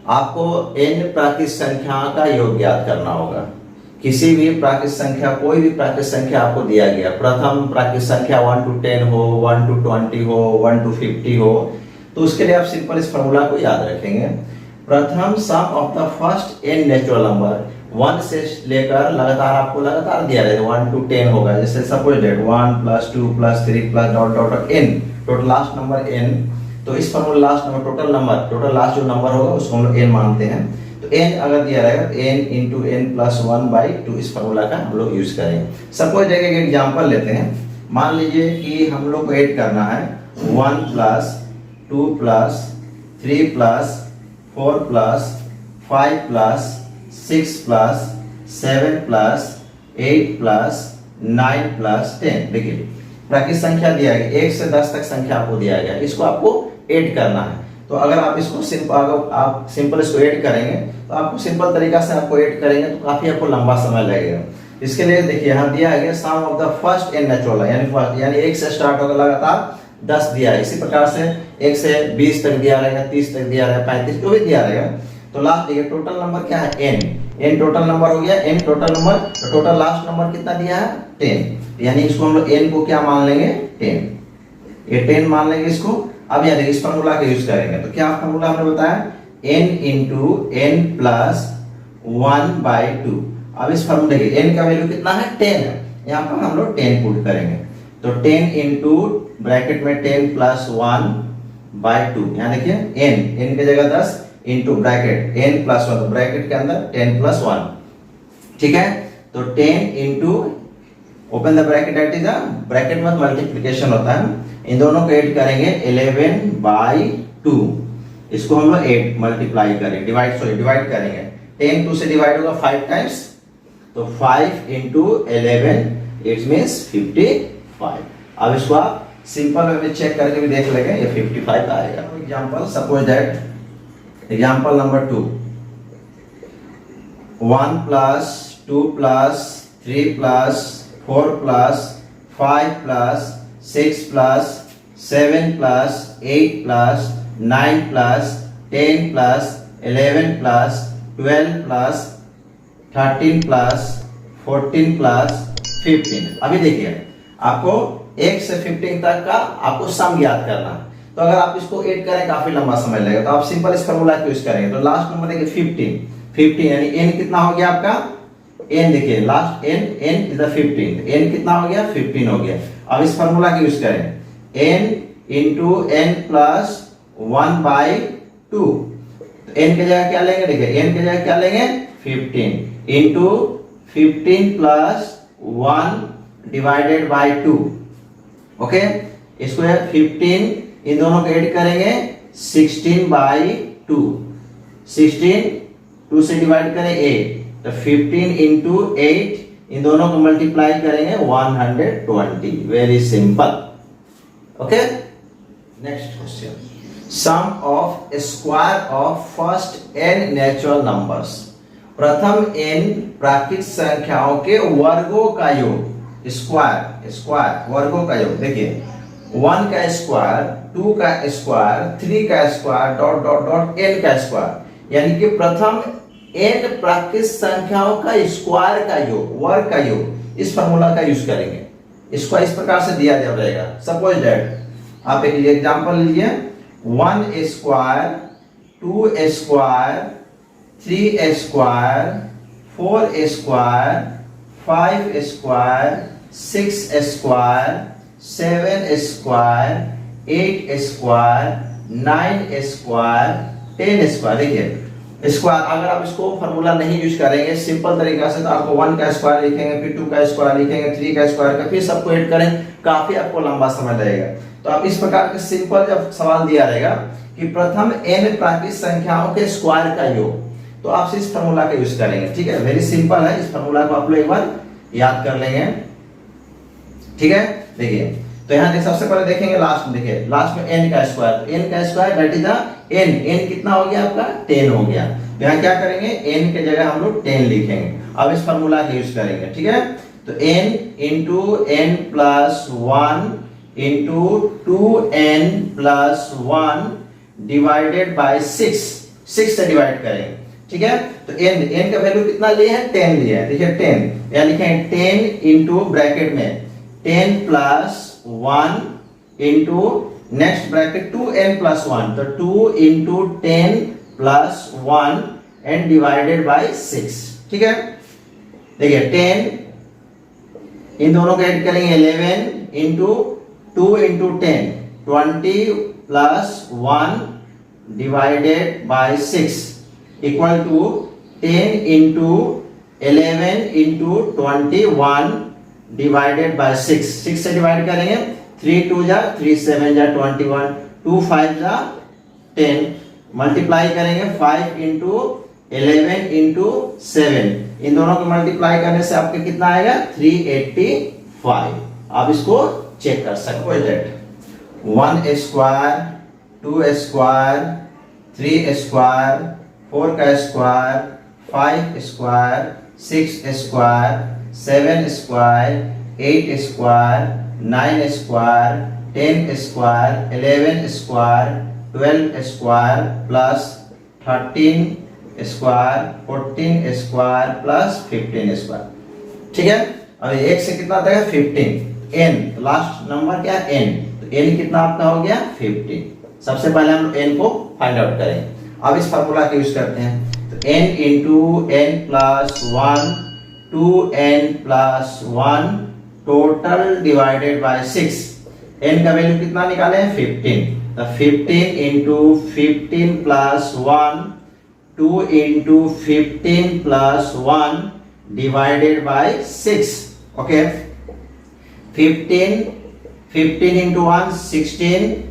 आपको n प्राकृत संख्या का योग ज्ञात करना होगा। किसी भी प्राकृत संख्या, कोई भी प्राकृत संख्या आपको दिया गया, प्रथम प्राकृत संख्या 1 to 10 हो, 1 to 20 हो, 1 to 50 हो, तो उसके लिए आप सिंपल इस फॉर्मूला को याद रखेंगे। प्रथम sum of the first n natural number, 1 से लेकर लगातार आपको लगातार दिया रहेगा, 1 to 10 होगा। जैसे suppose that 1 + 2 + 3 + dot dot n, total last number n। तो इस formula last number, total last जो नंबर होगा उसको हम लोग n मानते हैं। तो n अगर दिया रहेगा तो n × n + 1/2 इस फॉर्मूला का हम लोग यूज करेंगे। सपोज एक एग्जांपल लेते हैं। मान लीजिए कि हम लोग को ऐड करना है 1 + 2 + 3 + 4 + 5 + 6 + 7 + 8 + 9 + 10। देखिए प्राकृत संख्या दिया गया, 1 से 10 तक संख्या आपको दिया गया, इसको आपको ऐड करना है। तो अगर आप इसको सिंपल इसको ऐड करेंगे तो आपको सिंपल तरीका से आपको ऐड करेंगे तो काफी आपको लंबा समय लगेगा। इसके लिए देखिए यहाँ दिया गया sum of the first n natural, यानी 1 से स्टार्ट होगा लगातार 10 दिया है। इसी प्रकार से 1 से 20 तक दिया रहेगा, 30 तक दिया रहेगा, 35 को भी दिया रहेगा। तो लास्ट देखिए टोटल नंबर क्या है n टोटल नंबर हो गया, n टोटल नंबर, तो टोटल लास्ट नंबर कितना दिया है 10, यानी इसको हम लोग n को क्या मान लेंगे 10, ये 10 मान लेंगे इसको। अब यहाँ देखिए इस फार्मूला का यूज करेंगे तो क्या फार्मूला हमने बताया n × n + 1/2। अब इस फार्मूला देखिए n का वैल्यू कितना है 10 है, यहाँ पर हम लोग 10 पुट करेंगे तो 10 × ब्रैकेट में 10 + 1/2, यहाँ देखिए n की जगह 10 इंटू ब्रैकेट n + 1, ब्रैकेट के अंदर 10 + 1, ठीक है। तो 10 into open the bracket, that is bracket में मल्टीप्लिकेशन होता है, इन दोनों को ऐड करेंगे 11/2, इसको हम लोग 8 मल्टीप्लाई करेंगे, डिवाइड करेंगे। 10 2 से डिवाइड होगा 5 टाइम्स, तो 5 × 11 इट मींस 55। अब इसको आप सिंपल वे में चेक करके भी देख लेंगे, ये 55 आएगा। Example suppose that example number 2, 1 + 2 + 3 + 4 + 5 + 6 + 7 + 8 + 9 + 10 + 11 + 12 + 13 + 14 + 15। अभी देखिए आपको 1 से 15 तक का आपको सम याद करना है, तो अगर आप इसको ऐड करें काफी लंबा समय लगेगा, तो आप सिंपल इस फार्मूला का यूज करेंगे। तो लास्ट नंबर देखिए 15 यानी n कितना हो गया आपका, n देखिए last n is the 15, n कितना हो गया 15 हो गया। अब इस फार्मूला का यूज करें n × n + 1/2, तो n की जगह क्या लेंगे, देखिए n की जगह क्या लेंगे 15 इंटू 15 + 1/2, ओके। इसको 15 इन दोनों को ऐड करेंगे 16/2, 16 2 से डिवाइड करें 8, तो 15 × 8 इन दोनों को मल्टीप्लाई करेंगे 120। Very simple, okay. Next question, sum of square of first n natural numbers, प्रथम n प्राकृत संख्याओं के वर्गों का योग, स्क्वायर वर्गों का योग। देखिए 1 का स्क्वायर, 2 का स्क्वायर, 3 का square, dot dot dot n का स्क्वायर, यानी कि प्रथम n प्राकृत संख्याओं का स्क्वायर का योग, वर्ग का योग, इस फार्मूला का यूज करेंगे। इसको इस प्रकार से दिया जाएगा। सपोज दैट आप एक एग्जांपल लीजिए, 1 square, 2 square, 3 square, 4 square, 5 square, 6 square, 7 square, 8 square, 9 square, 10 square. देखिए स्क्वायर अगर आप इसको फार्मूला नहीं यूज करेंगे सिंपल तरीका से, तो आपको 1 का स्क्वायर लिखेंगे, फिर 2 का स्क्वायर लिखेंगे, 3 का स्क्वायर का, फिर सबको ऐड करें, काफी आपको लंबा समय लगेगा। तो आप इस प्रकार के सिंपल जब सवाल दिया रहेगा कि प्रथम n प्राकृत संख्याओं के स्क्वायर का योग, तो आप इस फार्मूला का यूज करेंगे, ठीक है। वेरी सिंपल है, इस फार्मूला को आप लोग एक बार याद कर लेंगे, ठीक है। देखिए तो यहाँ देख सबसे पहले देखेंगे लास्ट में, देखिए लास्ट में n का स्क्वायर, n का स्क्वायर दैट इज n कितना हो गया आपका 10 हो गया। तो यहाँ क्या करेंगे n के जगह हम लोग 10 लिखेंगे। अब इस फार्मूला का यूज करेंगे, ठीक है। तो n × n + 1 × 2n + 1 divided by 6, 6 से डिवाइड करेंगे, ठीक है। तो n का वैल्यू कितना लिए हैं, 10 लिए हैं। देखिए 10 या लिखे हैं 10 इंटू ब्रैकेट में 10 plus 1 into next bracket 2n plus 1, तो 2 into 10 plus 1 and divided by 6, ठीक है। देखिए 10 इन दोनों को ऐड करेंगे 11 into 2 into 10 20 plus 1 divided by 6 equal to 10 into 11 into 21 divided by 6। 6 से डिवाइड करेंगे 3 2 जा 3 7 जा 21 2 5 जा 10 मल्टीप्लाई करेंगे 5 इंटू 11 इंटू 7, इन दोनों को मल्टीप्लाई करने से आपके कितना आएगा 385। आप इसको चेक कर सकते हैं। 1 स्क्वायर 2 स्क्वायर 3 स्क्वायर 4 का square 5 square 6 square 7 square 8 square 9 square 10 square 11 square 12 square plus 13 square 14 square plus 15 square, ठीक है। अब एक से कितना आता है 15, n लास्ट नंबर क्या n, तो n कितना आपका हो गया 15। सबसे पहले हम n को फाइंड आउट करेंगे। अब इस फार्मूला का यूज करते हैं, तो n into n plus 1 2n plus 1 total divided by 6, n का वैल्यू कितना निकाले हैं 15, तो 15 into 15 plus 1 2 into 15 plus 1 divided by 6, okay। 15 into 1 16,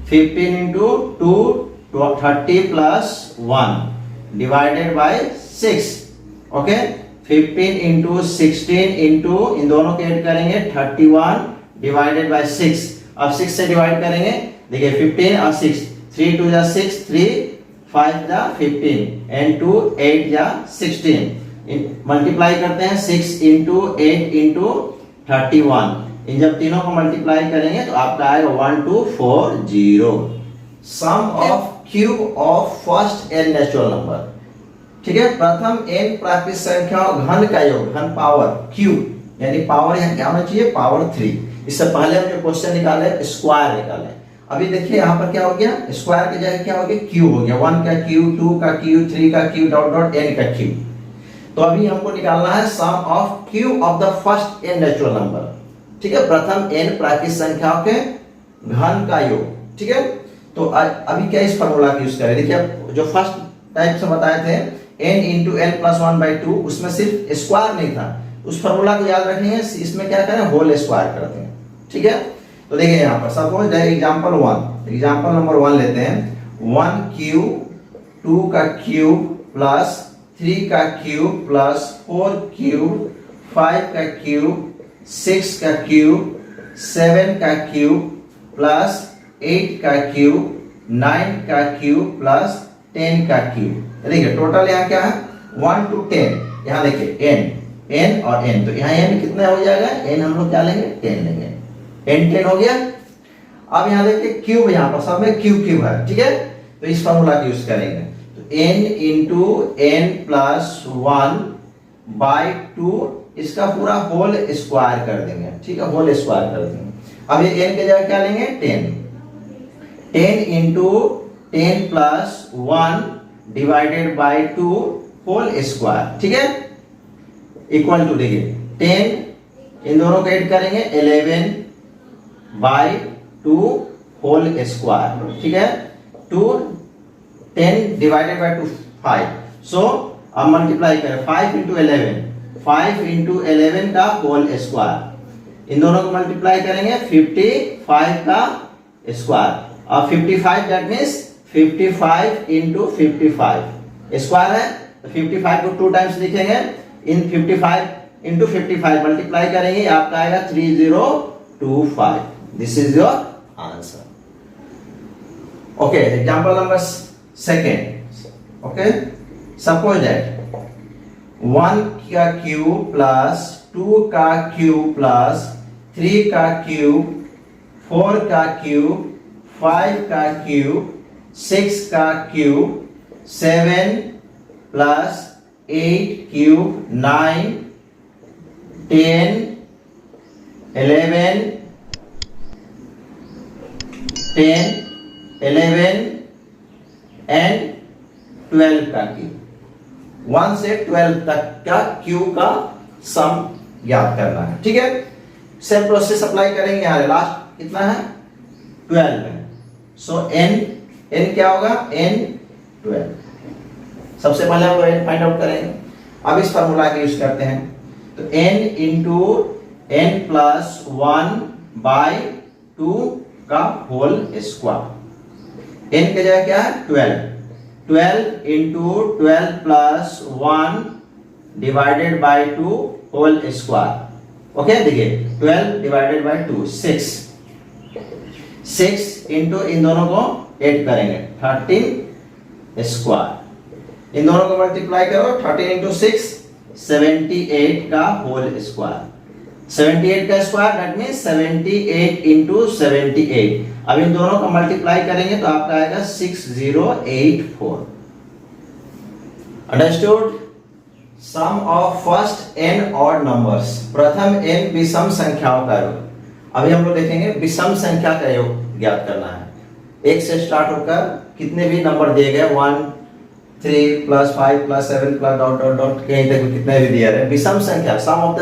15 into 2 30 plus 1 divided by 6, okay। 15 into 16 into इन दोनों को ऐड करेंगे 31 divided by 6। अब 6 से डिवाइड करेंगे, देखिए 15 और 6 3 2 जा 6 3 5 जा 15 एंड 2 8 जा 16, मल्टीप्लाई करते हैं 6 इंटू 8 इंटू 31, इन जब तीनों को मल्टीप्लाई करेंगे तो आपका आएगा 1240। Sum of cube of first n natural number, ठीक है। प्रथम n प्राकृतिक संख्या घन का योग, घन पावर क्यूब, यानी पावर यहाँ क्या होना चाहिए पावर 3। इससे पहले हम जो क्वेश्चन निकाले स्क्वायर निकाले, अभी देखिए यहाँ पर क्या हो गया स्क्वायर की जगह क्या हो गया क्यूब हो गया, 1 का क्यूब 2 का क्यूब 3 का क्यूब डॉट डॉट n का क्यूब। तो अभी हमको निकालना है sum of cube of the first n natural number, ठीक है। प्रथम n प्राकृतिक संख्याओं के घन का योग, ठीक है। तो अभी क्या इस फार्मूला का यूज करें, देखिए जो फर्स्ट टाइप से बताए थे n इंटू एल प्लस 1/2, उसमें सिर्फ स्क्वायर नहीं था, उस फार्मूला को याद रखनी है, इसमें क्या करें होल स्क्वायर करते हैं, ठीक है। तो देखिए यहाँ पर सपोज एग्जांपल 1, एग्जांपल नंबर 1 लेते हैं। 1 क्यूब 2 का क्यूब प्लस 3 का क्यूब प्लस 4 क्यूब 5 का क्यूब 6 का क्यूब 7 का क्यूब प्लस 8 का क्यूब 9 का क्यूब प्लस 10 का क्यूब। देखिए टोटल यहाँ क्या है 1 to 10, यहाँ देखिए n और n, तो यहाँ n कितना हो जाएगा, n हम लोग क्या लेंगे 10 लेंगे, n 10 हो गया। अब यहाँ देखिए क्यूब, यहाँ पर सब में क्यूब क्यूब है, ठीक है। तो इस फार्मूला का यूज करेंगे, तो n इंटू n प्लस 1/2 इसका पूरा होल स्क्वायर कर देंगे, ठीक है, होल स्क्वायर कर देंगे। अब ये n के जगह क्या लेंगे 10 into 10 plus 1 divided by 2 whole square, ठीक है, इक्वल टू देखिए 10 इन दोनों को ऐड करेंगे 11/2 होल स्क्वायर, ठीक है। 10 डिवाइडेड बाय 2 5, सो अब मल्टीप्लाई करें 5 इंटू 11 का होल स्क्वायर, इन दोनों को मल्टीप्लाई करेंगे 55 का स्क्वायर, और 55 दैट मींस 55 इंटू 55 स्क्वायर है, तो 55 को 2 टाइम्स लिखेंगे, इन 55 इंटू 55 मल्टीप्लाई करेंगे, आपका आएगा 3025। This is your answer. Okay, example number 2, okay, suppose that 1 का क्यूब प्लस 2 का क्यूब प्लस 3 का क्यूब 4 का क्यूब 5 का क्यूब 6 का क्यूब 7 प्लस 8 क्यूब 9 10 11 10 11 एंड 12 का क्यूब। 1 से 12 तक का क्यूब का सम ज्ञात करना है। ठीक है, सेम प्रोसेस अप्लाई करेंगे। यहाँ लास्ट कितना है 12 है। सो n क्या होगा n 12। सबसे पहले हम n फाइंड आउट करेंगे। अब इस फार्मूला का यूज करते हैं। तो n into n plus 1 by 2 का होल स्क्वायर। n की जगह क्या है 12 into 12 plus 1 divided by 2 whole square. Okay, देखिए 12 डिवाइडेड बाई 2 6 इंटू इन दोनों को ऐड करेंगे 13 स्क्वायर। इन दोनों को मल्टीप्लाई करो 13 इंटू 6 78 का होल स्क्वायर। 78 का स्क्वायर दैट मींस 78 इंटू 78। अब इन दोनों को मल्टीप्लाई करेंगे तो आपका आएगा 6084। Understood? Sum of first n odd numbers, प्रथम n विषम संख्याओं का योग। अभी हम लोग देखेंगे विषम संख्या का योग ज्ञात करना है। 1 से स्टार्ट होकर कितने भी नंबर दिए गए 1 3 plus 5 plus 7 plus dot dot dot कहीं तक कितने भी दिए रहे विषम संख्या, sum of the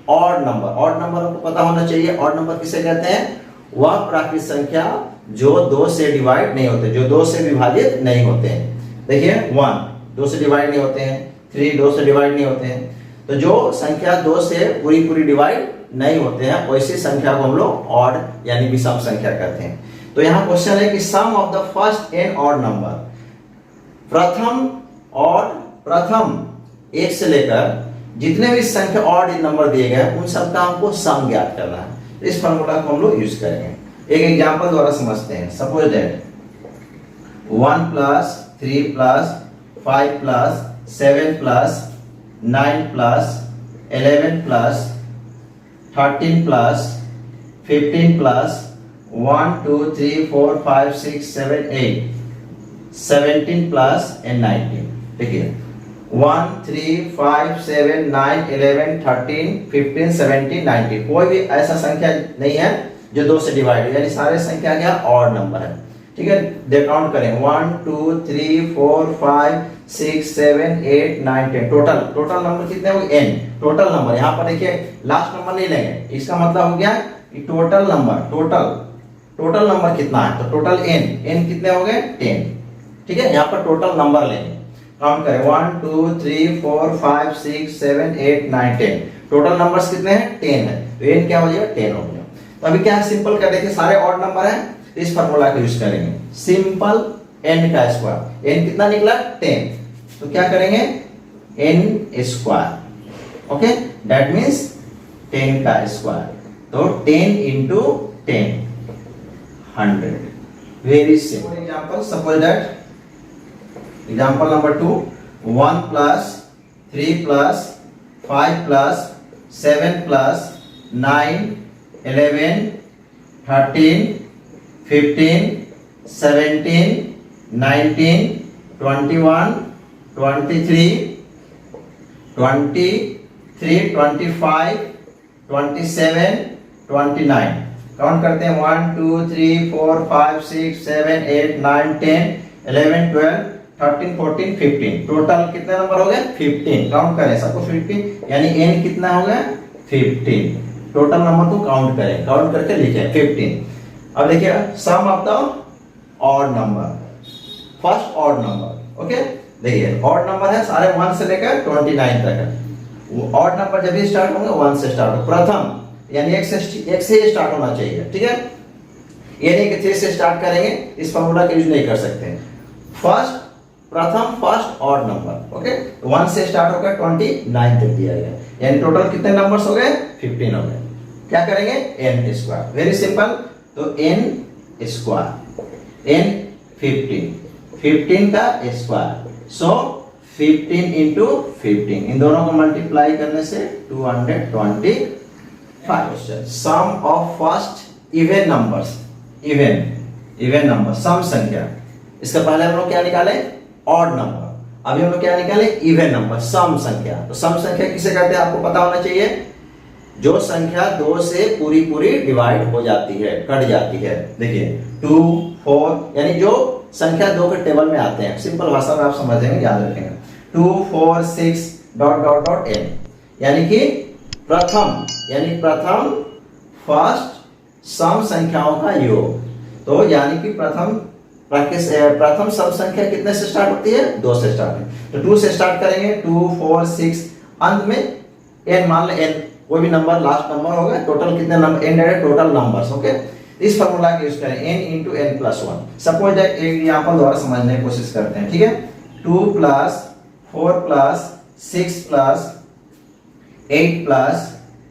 odd number. Odd number आपको पता होना चाहिए। ऑड नंबर किसे कहते हैं? वह प्राकृत संख्या जो 2 से डिवाइड नहीं होते, जो 2 से विभाजित नहीं होते हैं। देखिए 1 2 से डिवाइड नहीं होते हैं, 3 2 से डिवाइड नहीं होते हैं। तो जो संख्या 2 से पूरी डिवाइड नहीं होते हैं वैसी संख्या को हम लोग ऑड यानी विषम संख्या कहते हैं। तो यहाँ क्वेश्चन है कि sum of the first n odd number, प्रथम 1 से लेकर जितने भी संख्या ऑड नंबर दिए गए उन सबका हमको सम ज्ञात करना है। इस फार्मूला को हम लोग यूज करेंगे। एक एग्जांपल द्वारा समझते हैं। Suppose that 1 plus 3 plus 5 plus 7 plus 9 plus 11 plus 13 plus 15 plus 1 2 3 4 5 6 7 8 17 plus and 19। देखिए 1 3 5 7 9 11 13 15 17 19 कोई भी ऐसा संख्या नहीं है जो 2 से डिवाइड है, यानी सारे संख्या क्या ऑड नंबर है। ठीक है, दे काउंट करें 1 2 3 4 5 6 7 8 9 10। टोटल नंबर कितने हो गए n। टोटल नंबर यहाँ पर देखिए लास्ट नंबर नहीं लेंगे, इसका मतलब हो गया कि टोटल नंबर कितना है। तो टोटल n कितने हो गए 10। ठीक है, यहाँ पर टोटल नंबर लेंगे, काउंट करें 1 2 3 4 5 6 7 8 9 10। टोटल नंबर्स कितने हैं 10 है। तो n क्या हो जाएगा 10 हो गया। तो अभी क्या सिंपल कर देखिए सारे ऑड नंबर है, इस फार्मूला का यूज करेंगे। सिंपल n का स्क्वायर, n कितना निकला 10। तो क्या करेंगे n square. Okay, that means 10 का स्क्वायर। तो 10 into 10 100। Very simple example. Suppose that example number 2 1 plus 3 plus 5 plus 7 plus 9 11 13 15 17 19 21 23 25 27 29। Count करते हैं 1 2 3 4 5 6 7 8 9 10 11 12 13 14 15। टोटल कितने नंबर हो गए 15। काउंट करें सबको 15, यानी n कितना हो गया 15। टोटल नंबर को काउंट करें, काउंट करके लिखें 15। अब देखिए sum of the odd number, first odd number. Okay, देखिए ऑड नंबर है सारे 1 से लेकर 29 तक है। ऑड नंबर जब भी स्टार्ट होंगे 1 से स्टार्ट हो, प्रथम यानी 1 से ही स्टार्ट होना चाहिए। ठीक है, ये नहीं कि 3 से स्टार्ट करेंगे, इस फार्मूला का यूज नहीं कर सकते। First odd number. ओके, 1 से स्टार्ट होकर 29 तक दिया गया, यानी टोटल कितने नंबर्स हो गए 15 हो गए। क्या करेंगे n स्क्वायर। Very simple. तो n स्क्वायर, n 15 का स्क्वायर। सो 15 इंटू 15, इन दोनों को मल्टीप्लाई करने से 225। Sum of first even numbers, even number सम संख्या। इसका पहले हम लोग क्या निकाले ऑड नंबर। अभी हम लोग क्या निकाले, इवन नंबर, सम संख्या। तो सम संख्या किसे कहते हैं आपको पता होना चाहिए, जो संख्या 2 से पूरी पूरी डिवाइड हो जाती है, कट जाती है। देखिए 2, 4 यानी जो संख्या 2 के टेबल में आते हैं, सिंपल भाषा में आप समझेंगे, याद रखेंगे। 2, 4, 6 डॉट डॉट डॉट n, यानी कि प्रथम फर्स्ट सम संख्याओं का योग। तो यानी कि प्रथम सम संख्या कितने से स्टार्ट होती है, 2 से स्टार्ट है। तो 2 से स्टार्ट करेंगे, 2, 4, 6, अंत में n, मान लें n कोई भी नंबर लास्ट नंबर होगा, टोटल कितने नंबर, n है टोटल नंबर्स। ओके, इस फार्मूला का यूज करें, n into n plus 1। Suppose एक एग्जांपल द्वारा समझने की कोशिश करते हैं, ठीक है। 2 plus 4 plus 6 plus 8 plus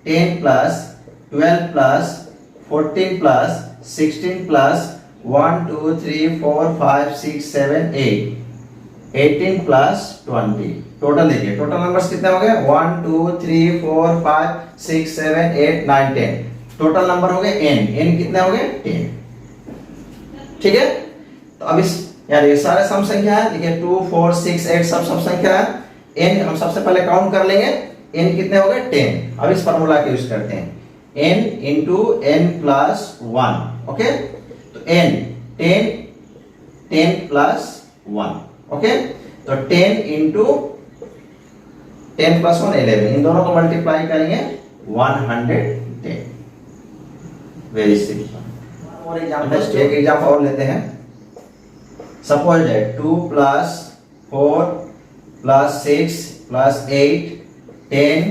10 plus 12 plus 14 plus 16 plus 1 2 3 4 5 6 7 8 18 plus 20। Total देखिए, टोटल नंबर्स कितने हो गए, 1 2 3 4 5 6 7 8 9 10। टोटल नंबर हो गए n कितने हो गए, 10। ठीक है, तो अब इस यार ये सारे सम संख्या है, देखिए 2 4 6 8 सब सम संख्या है। n हम सबसे पहले काउंट कर लेंगे, n कितने हो गए, 10। अब इस फार्मूला का यूज करते हैं, n into n plus 1। Okay, तो n 10 प्लस 1। ओके, तो 10 इंटू 10 प्लस 1 11, इन दोनों को मल्टीप्लाई करेंगे 110। Very simple. और एग्जांपल, एक एग्जांपल और लेते हैं। Suppose that 2 plus 4 plus 6 plus 8 10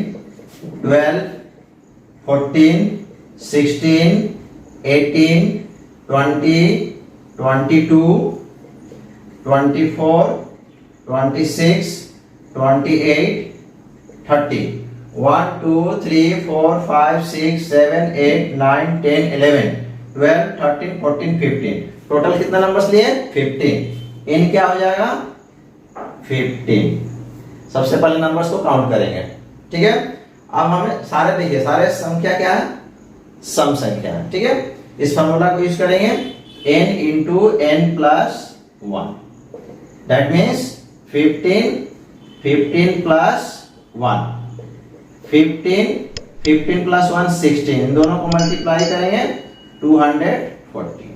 12 14 16 18 20 22 24 26 28 30 1 2 3 4 5 6 7 8 9 10 11 12 13 14 15। Total कितना नंबर्स लिए, 15। इन क्या हो जाएगा, 15। सबसे पहले नंबर्स को काउंट करेंगे, ठीक है। अब हमें सारे देखिए, सारे संख्या क्या है, सम संख्या है, ठीक है। इस फार्मूला को यूज करेंगे, n into n plus 1, that means 15 plus 1 15 plus 1 16, इन दोनों को मल्टीप्लाई करेंगे 240।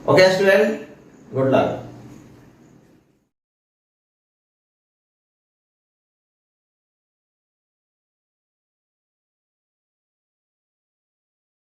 Okay student, good luck.